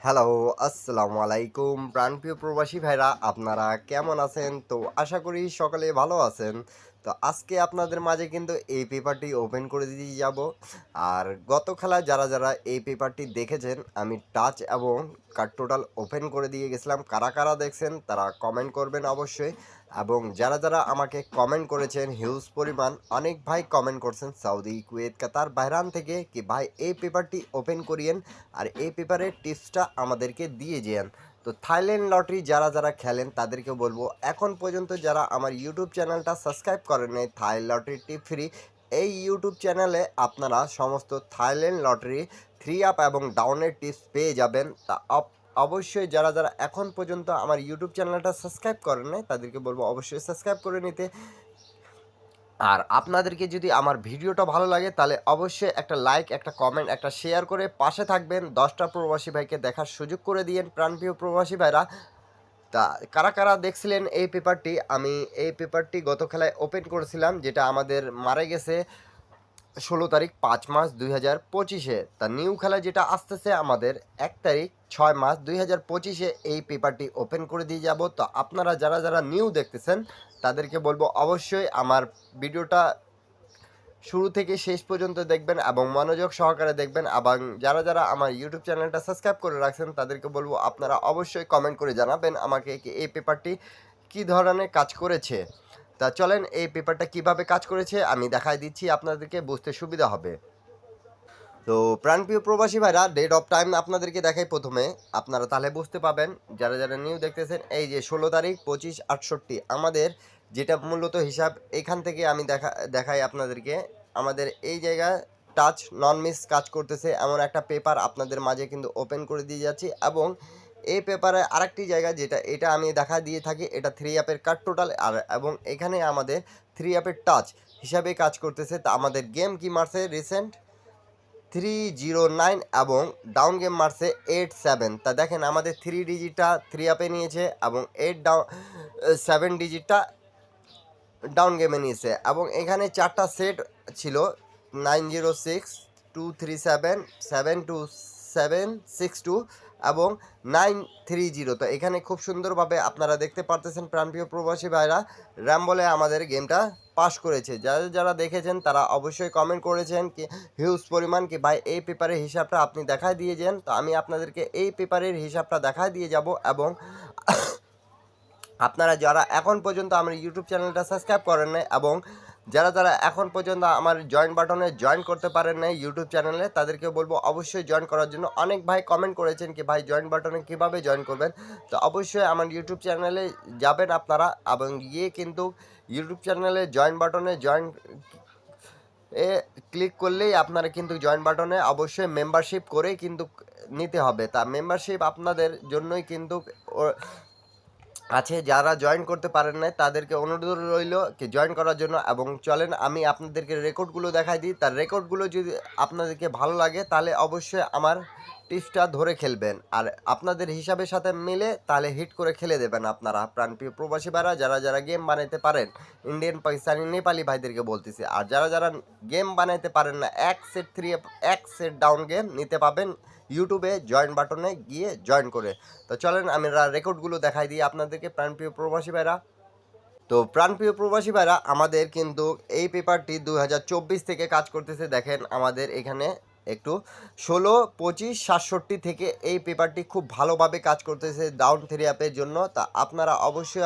Hello, আসসালামু আলাইকুম প্রাণপ্রিয় প্রবাসী ভাইরা আপনারা কেমন আছেন? তো আশা করি সকলে ভালো আছেন। তো আজকে আপনাদের মাঝে কিন্তু এই পেপারটি ওপেন করে দিয়ে যাব। আর গত খেলায় যারা এই পেপারটি দেখেছেন আমি টাচ এবং কার্ড টোটাল ওপেন করে দিয়ে গেছিলাম। কারা দেখছেন তারা কমেন্ট করবেন অবশ্যই। এবং যারা আমাকে কমেন্ট করেছেন হিউজ পরিমাণ অনেক ভাই কমেন্ট করছেন সৌদি, কুয়েত, কাতার, বাহরান থেকে কি ভাই এই পেপারটি ওপেন করিয়েন আর এই পেপারের টিপসটা আমাদেরকে দিয়ে যান। তো থাইল্যান্ড লটারি যারা খেলেন তাদেরকে বলবো এখন পর্যন্ত যারা আমার ইউটিউব চ্যানেলটা সাবস্ক্রাইব করেন নাই থাই লটারি টিপ ফ্রি এই ইউটিউব চ্যানেলে আপনারা সমস্ত থাইল্যান্ড লটারি থ্রি আপ এবং ডাউনের টিপস পেয়ে যাবেন। তা অবশ্যই যারা এখন পর্যন্ত আমার ইউটিউব চ্যানেলটা সাবস্ক্রাইব করেন নাই তাদেরকে বলবো অবশ্যই সাবস্ক্রাইব করে নিতে। আর আপনাদেরকে যদি আমার ভিডিওটা ভালো লাগে তাহলে অবশ্যই একটা লাইক, একটা কমেন্ট, একটা শেয়ার করে পাশে থাকবেন। 10টা প্রবাসী ভাইকে দেখার সুযোগ করে দিয়েন প্রাণপ্রিয় প্রবাসী ভাইরা। তা কারা দেখছিলেন এই পেপারটি? আমি এই পেপারটি গত খেলায় ওপেন করেছিলাম, যেটা আমাদের মারা গেছে 16 তারিখ 5 মাস 2025-এ। তা নিউ খেলা যেটা আসতেছে আমাদের 1 তারিখ 6 মাস 2025-এ এই পেপারটি ওপেন করে দিয়ে যাব। তো আপনারা যারা নিউ দেখতেছেন তাদেরকে বলবো অবশ্যই আমার ভিডিওটা শুরু থেকে শেষ পর্যন্ত দেখবেন এবং মনোযোগ সহকারে দেখবেন। এবং যারা আমার ইউটিউব চ্যানেলটা সাবস্ক্রাইব করে রাখছেন তাদেরকে বলবো আপনারা অবশ্যই কমেন্ট করে জানাবেন আমাকে কি এই পেপারটি কী ধরনের কাজ করেছে। তা চলেন এই পেপারটা কিভাবে কাজ করেছে আমি দেখাই দিচ্ছি, আপনাদেরকে বুঝতে সুবিধা হবে। তো প্রাণপ্রিয় প্রবাসী ভাইরা ডেট অফ টাইম আপনাদেরকে দেখাই প্রথমে, আপনারা তাহলে বুঝতে পাবেন। যারা নিউ দেখতেছেন এই যে 16 তারিখ 25/68 আমাদের যেটা মূলত হিসাব এখান থেকে আমি দেখাই আপনাদেরকে। আমাদের এই জায়গায় টাচ নন মিস কাজ করতেছে এমন একটা পেপার আপনাদের মাঝে কিন্তু ওপেন করে দিয়ে যাচ্ছি। এবং এই পেপারে আরেকটি জায়গা যেটা এটা আমি দেখা দিয়ে থাকি, এটা থ্রি অ্যাপের কাট টোটাল আর এবং এখানে আমাদের থ্রি অ্যাপের টাচ হিসাবে কাজ করতেছে। তা আমাদের গেম কি মারছে রিসেন্ট 309 এবং ডাউন গেম মারছে 87। তা দেখেন আমাদের 3 ডিজিটটা থ্রি আপে নিয়েছে এবং 7 ডিজিটটা ডাউন গেমে নিয়েছে। এবং এখানে 4টা সেট ছিল 90623772 এবং 930। তো এখানে খুব সুন্দরভাবে আপনারা দেখতে পারতেছেন প্রাণপ্রিয় প্রবাসী ভাইরা র্যাম বলে আমাদের গেমটা পাস করেছে। যারা দেখেছেন তারা অবশ্যই কমেন্ট করেছেন কি হিউজ পরিমাণ কি ভাই এই পেপারের হিসাবটা আপনি দেখায় দিয়ে যান। তো আমি আপনাদেরকে এই পেপারের হিসাবটা দেখায় দিয়ে যাব। এবং আপনারা যারা এখন পর্যন্ত আমার ইউটিউব চ্যানেলটা সাবস্ক্রাইব করেন নাই এবং যারা এখন পর্যন্ত আমার জয়েন বাটনে জয়েন করতে পারেন নাই ইউটিউব চ্যানেলে তাদেরকে বলবো অবশ্যই জয়েন করার জন্য। অনেক ভাই কমেন্ট করেছেন কি ভাই জয়েন বাটনে কিভাবে জয়েন করবেন। তো অবশ্যই আমার ইউটিউব চ্যানেলে যাবেন আপনারা এবং গিয়ে কিন্তু ইউটিউব চ্যানেলে জয়েন বাটনে জয়েন ক্লিক করলেই আপনারা কিন্তু জয়েন বাটনে অবশ্যই মেম্বারশিপ করেই কিন্তু নিতে হবে। তা মেম্বারশিপ আপনাদের জন্যই কিন্তু আছে। যারা জয়েন করতে পারেন না তাদেরকে অনুরোধ রইল কি জয়েন করার জন্য। এবং চলেন আমি আপনাদেরকে রেকর্ডগুলো দেখাই দিই। তার রেকর্ডগুলো যদি আপনাদেরকে ভালো লাগে তাহলে অবশ্যই আমার টিপসটা ধরে খেলবেন আর আপনাদের হিসাবের সাথে মিলে তাহলে হিট করে খেলে দেবেন আপনারা প্রাণপ্রিয় প্রবাসী ভাইরা যারা গেম বানাইতে পারেন। ইন্ডিয়ান, পাকিস্তানি, নেপালি ভাইদেরকে বলতেছি। আর যারা গেম বানাইতে পারেন না এক সেট ডাউন গেম নিতে পাবেন ইউটিউবে জয়েন বাটনে গিয়ে জয়েন করে। তো চলেন আমি রেকর্ডগুলো দেখাই দিই আপনাদেরকে প্রাণপ্রিয় প্রবাসী ভাইরা। তো প্রাণপ্রিয় প্রবাসী ভাইরা আমাদের কিন্তু এই পেপারটি 2024 থেকে কাজ করতেছে। দেখেন আমাদের এখানে একটু 16, 25, 67 থেকে এই পেপারটি খুব ভালোভাবে কাজ করতেছে ডাউন থ্রি অ্যাপের জন্য। তা আপনারা অবশ্যই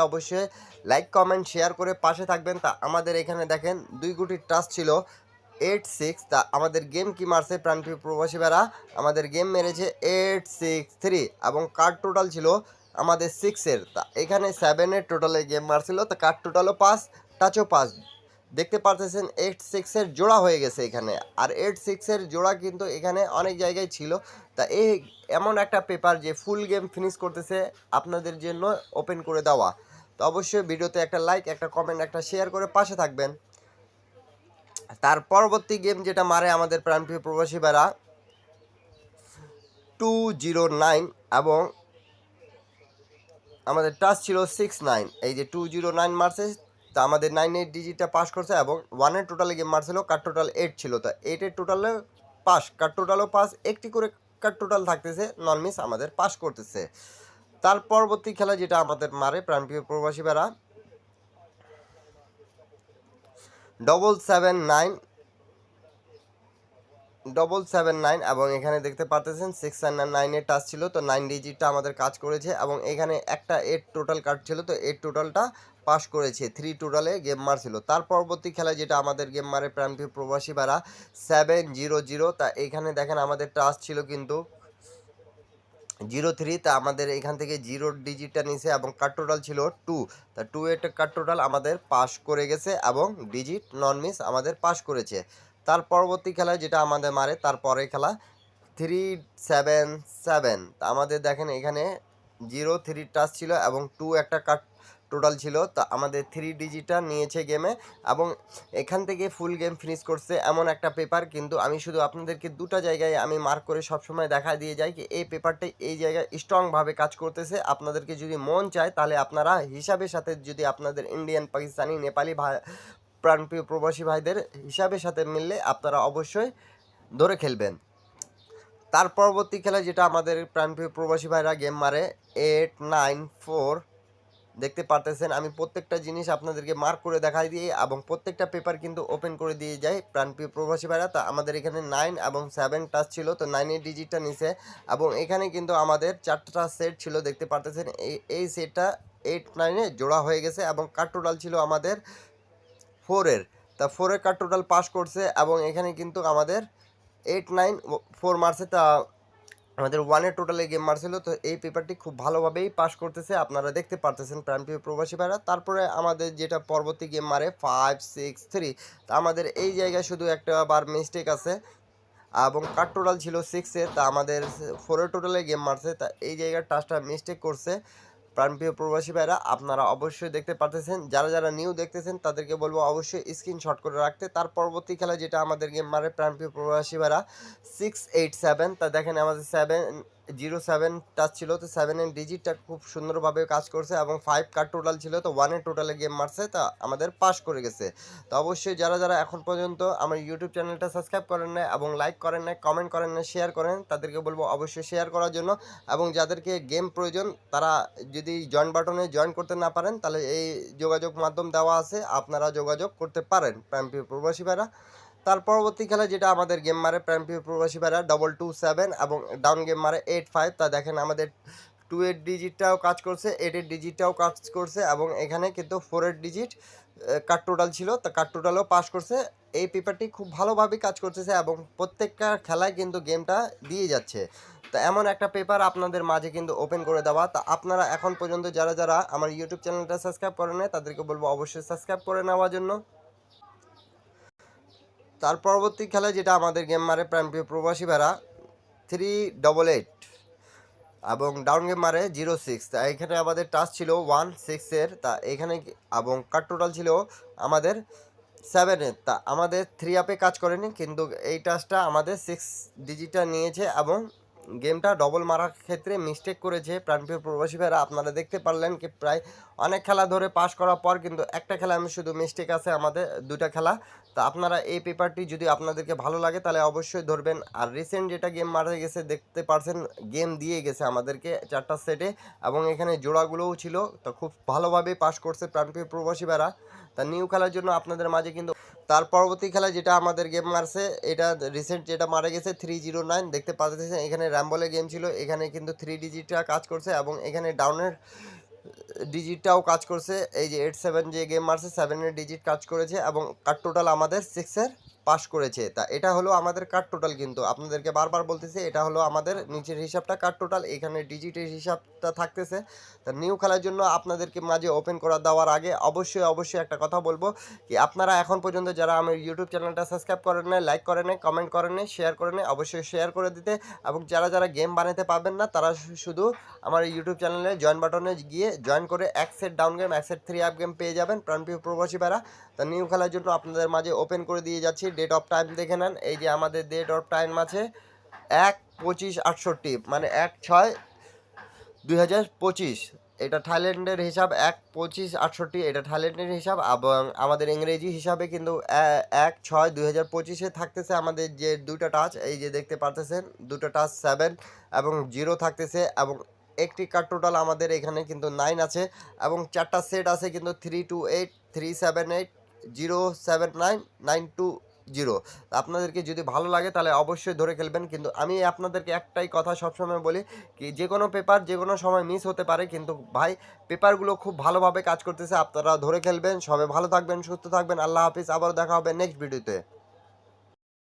লাইক কমেন্ট শেয়ার করে পাশে থাকবেন। তা আমাদের এখানে দেখেন 2 কোটি টাচ ছিল 86। তা আমাদের গেম কি মারছে প্রাণপ্রিয় প্রবাসী ভাইরা, আমাদের গেম মেরেছে 863 এবং কার্ড টোটাল ছিল আমাদের 6-এর। তা এখানে 7-এর টোটালে গেম মারছিল। তা কার্ড টোটালও 5, টাচও 5। দেখতে পারতেছেন 8-6-এর জোড়া হয়ে গেছে এখানে। আর 8-6-এর জোড়া কিন্তু এখানে অনেক জায়গায় ছিল। তা এই এমন একটা পেপার যে ফুল গেম ফিনিশ করতেছে আপনাদের জন্য ওপেন করে দেওয়া। তো অবশ্যই ভিডিওতে একটা লাইক, একটা কমেন্ট, একটা শেয়ার করে পাশে থাকবেন। তার পরবর্তী গেম যেটা মারে আমাদের প্রাণপ্রিয় প্রবাসী ভাইরা 209 এবং আমাদের টাচ ছিল 69। এই যে 209 মারছে। তা আমাদের 98 ডিজিটটা পাস করছে এবং 1-এর টোটালে গেম মারছিল, কার টোটাল 8 ছিল। তা 8-এর টোটালে পাস, কার টোটালও পাস, একটি করে কাট টোটাল থাকতেছে, নন মিস আমাদের পাস করতেছে। তার পরবর্তী খেলা যেটা আমাদের মারে প্রাণপ্রিয় প্রবাসী ভাইরা 779 এবং এখানে দেখতে পাচ্ছেন 6 9 টাচ ছিল, তো 9 ডিজিটটা আমাদের কাজ করেছে এবং এখানে একটা 8 টোটাল কার্ড ছিল, তো 8 টোটালটা পাস করেছে, 3 টোটালে গেম মারছিল। তার পরবর্তী খেলা যেটা আমাদের গেম মারে প্রাণপ্রিয় প্রবাসী ভাড়া 700, তা এখানে দেখেন আমাদের টাচ ছিল কিন্তু 03, তা আমাদের এখান থেকে 0 ডিজিটটা নিছে এবং কাট টোটাল ছিল 2, তা 2 এর কাট টোটাল আমাদের পাস করে গেছে এবং ডিজিট নন মিস আমাদের পাস করেছে। তার পরবর্তী খেলা যেটা আমাদের মারে তারপরে খেলা 377, তা আমাদের দেখেন এখানে 03 টাচ ছিল এবং 2 একটা কাট টোটাল ছিল, তা আমাদের 3 ডিজিটটা নিয়েছে গেমে এবং এখান থেকে ফুল গেম ফিনিশ করছে এমন একটা পেপার। কিন্তু আমি শুধু আপনাদেরকে দুটো জায়গায় আমি মার্ক করে সবসময় দেখা দিয়ে যাই কি এই পেপারটা এই জায়গায় স্ট্রংভাবে কাজ করতেছে। আপনাদেরকে যদি মন চায় তাহলে আপনারা হিসাবের সাথে যদি আপনাদের ইন্ডিয়ান, পাকিস্তানি, নেপালি ভাই প্রাণপ্রিয় প্রবাসী ভাইদের হিসাবের সাথে মিললে আপনারা অবশ্যই ধরে খেলবেন। তার পরবর্তী খেলা যেটা আমাদের প্রাণপ্রিয় প্রবাসী ভাইরা গেম মারে 894, দেখতে পারতেছেন আমি প্রত্যেকটা জিনিস আপনাদেরকে মার্ক করে দেখাই দিই এবং প্রত্যেকটা পেপার কিন্তু ওপেন করে দিয়ে যাই প্রাণপ্রিয় প্রবাসী ভাইরা। তা আমাদের এখানে 9 এবং 7 টাচ ছিল, তো 9 ডিজিটটা নিচে এবং এখানে কিন্তু আমাদের 4টা সেট ছিল, দেখতে পারতেছেন এই সেটটা 8 9-এ জোড়া হয়ে গেছে এবং কাট টোটাল ছিল আমাদের 4 তা 4 কাট টোটাল পাস করছে এবং এখানে কিন্তু আমাদের 8 9 4 মারছে, তা আমাদের 1 টোটালে গেম মারছিল। তো এই পেপারটি খুব ভালোভাবেই পাস করতেছে, আপনারা দেখতে পারতেছেন প্রাণপ্রিয় প্রবাসী ভাইরা। তারপরে আমাদের যেটা পরবর্তী গেম মারে 563, তা আমাদের এই জায়গায় শুধু একটা বার মিস্টেক আছে এবং কাট টোটাল ছিল 6 তা আমাদের 4 টোটালে গেম মারছে, তা এই জায়গার টাচটা মিস্টেক করছে। প্রাণপ্রিয় প্রবাসী ভাইরা আপনারা অবশ্যই দেখতে পারতেছেন, যারা যারা নিউ দেখতেছেন তাদেরকে বলবো অবশ্যই স্ক্রিনশট করে রাখতে। তার পরবর্তী খেলা যেটা আমাদের গেম মারে প্রাণপ্রিয় প্রবাসী ভাইরা 687, তা দেখেন আমাদের 707 টাচ ছিল, তো 7 এর ডিজিটটা খুব সুন্দরভাবে কাজ করছে এবং 5 কার্ড টোটাল ছিল, তো 1 টোটালে গেম মারছে, তা আমাদের পাস করে গেছে। তো অবশ্যই যারা যারা এখন পর্যন্ত আমার ইউটিউব চ্যানেলটা সাবস্ক্রাইব করেন না এবং লাইক করেন না, কমেন্ট করেন না, শেয়ার করেন, তাদেরকে বলবো অবশ্যই শেয়ার করার জন্য। এবং যাদেরকে গেম প্রয়োজন তারা যদি জয়েন বাটনে জয়েন করতে না পারেন তাহলে এই যোগাযোগ মাধ্যম দেওয়া আছে, আপনারা যোগাযোগ করতে পারেন প্রাণপ্রিয় প্রবাসী ভাইরা। তার পরবর্তী খেলা যেটা আমাদের গেম মারে প্রাণপ্রিয় প্রবাসী ভাইরা 227 এবং ডাউন গেম মারে 85, তা দেখেন আমাদের 2 এর ডিজিটটাও কাজ করছে, 8 এর ডিজিটটাও কাজ করছে এবং এখানে কিন্তু 4 এর ডিজিট কাট টোটাল ছিল, তা কাট টোটালও পাস করছে। এই পেপারটি খুব ভালোভাবে কাজ করতেছে এবং প্রত্যেকটা খেলায় কিন্তু গেমটা দিয়ে যাচ্ছে। তো এমন একটা পেপার আপনাদের মাঝে কিন্তু ওপেন করে দেওয়া। তা আপনারা এখন পর্যন্ত যারা যারা আমার ইউটিউব চ্যানেলটা সাবস্ক্রাইব করেন না তাদেরকে বলবো অবশ্যই সাবস্ক্রাইব করে নেওয়ার জন্য। তার পরবর্তী খেলা যেটা আমাদের গেম মারে প্রাণপ্রিয় প্রবাসী ভাইরা 388 এবং ডাউন গেম মারে 06, তা এখানে আমাদের টাচ ছিল 16 তা এখানে এবং কাট টোটাল ছিল আমাদের 7 তা আমাদের 3 আপে কাজ করেনি কিন্তু এই টাচটা আমাদের 6 ডিজিটটা নিয়েছে এবং গেমটা ডবল মারার ক্ষেত্রে মিস্টেক করেছে প্রাণপ্রিয় প্রবাসী ভাইরা। আপনারা দেখতে পারলেন কি প্রায় অনেক খেলা ধরে পাস করার পর কিন্তু একটা খেলা আমি শুধু মিস্টেক আছে আমাদের 2টা খেলা। তো আপনারা এই পেপারটি যদি আপনাদেরকে ভালো লাগে তাহলে অবশ্যই ধরবেন। আর রিসেন্ট যেটা গেম মারা গেছে দেখতে পারছেন গেম দিয়ে গেছে আমাদেরকে 4টা সেটে এবং এখানে জোড়াগুলোও ছিল, তো খুব ভালোভাবে পাস করছে প্রাণপ্রিয় প্রবাসী ভাইরা। তা নিউ খেলার জন্য আপনাদের মাঝে কিন্তু তার পরবর্তী খেলা যেটা আমাদের গেম মারছে এটা রিসেন্ট যেটা মারা গেছে 309, দেখতে পাচ্ছেন এখানে র্যাম্বলে গেম ছিল, এখানে কিন্তু 3 ডিজিটটা কাজ করছে এবং এখানে ডাউনের ডিজিটটাও কাজ করছে। এই যে 87 যে গেম মারছে 7 এর ডিজিট কাজ করেছে এবং কাট টোটাল আমাদের 6 এর পাস করেছে। তা এটা হলো আমাদের কাট টোটাল, কিন্তু আপনাদেরকে বারবার বলতেছি এটা হলো আমাদের নিচের হিসাবটা কাট টোটাল, এখানে ডিজিটের হিসাবটা থাকতেছে। তা নিউ খেলার জন্য আপনাদেরকে মাঝে ওপেন করা দেওয়ার আগে অবশ্যই অবশ্যই একটা কথা বলবো কি আপনারা এখন পর্যন্ত যারা আমার ইউটিউব চ্যানেলটা সাবস্ক্রাইব করেন না, লাইক করেন না, কমেন্ট করেন না, শেয়ার করেন না, অবশ্যই শেয়ার করে দিতে। এবং যারা যারা গেম বানাতে পারবেন না তারা শুধু আমার ইউটিউব চ্যানেলে জয়েন বাটনে গিয়ে জয়েন করে এক সেট ডাউন গেম এক সেট 3 আপ গেম পেয়ে যাবেন প্রাণপ্রিয় প্রবাসী ভাইরা। তা নিউ খেলার জন্য আপনাদের মাঝে ওপেন করে দিয়ে যাচ্ছি। ডেট অফ টাইম দেখে নেন, এই যে আমাদের ডেট অফ টাইম আছে 1/25/68 মানে 1/6/2025। এটা থাইল্যান্ডের হিসাব 1/25/68, এটা থাইল্যান্ডের হিসাব, এবং আমাদের ইংরেজি হিসাবে কিন্তু 1/6/2025 থাকতেছে আমাদের যে দুইটা টাচ, এই যে দেখতে পারতেছেন দুটো টাচ 7 এবং 0 থাকতেছে, এবং একটি কার্ড টোটাল আমাদের এখানে কিন্তু 9 আছে, এবং চারটা সেট আছে কিন্তু 328 378 079 920। আপনাদেরকে যদি ভালো লাগে তাহলে অবশ্যই ধরে খেলবেন, কিন্তু আমি আপনাদেরকে একটাই কথা সবসময় বলি কি যে কোনো পেপার যে কোনো সময় মিস হতে পারে, কিন্তু ভাই পেপারগুলো খুব ভালোভাবে কাজ করতেছে, আপনারা ধরে খেলবেন। সবাই ভালো থাকবেন, সুস্থ থাকবেন, আল্লাহ হাফিজ, আবার দেখা হবে নেক্সট ভিডিওতে।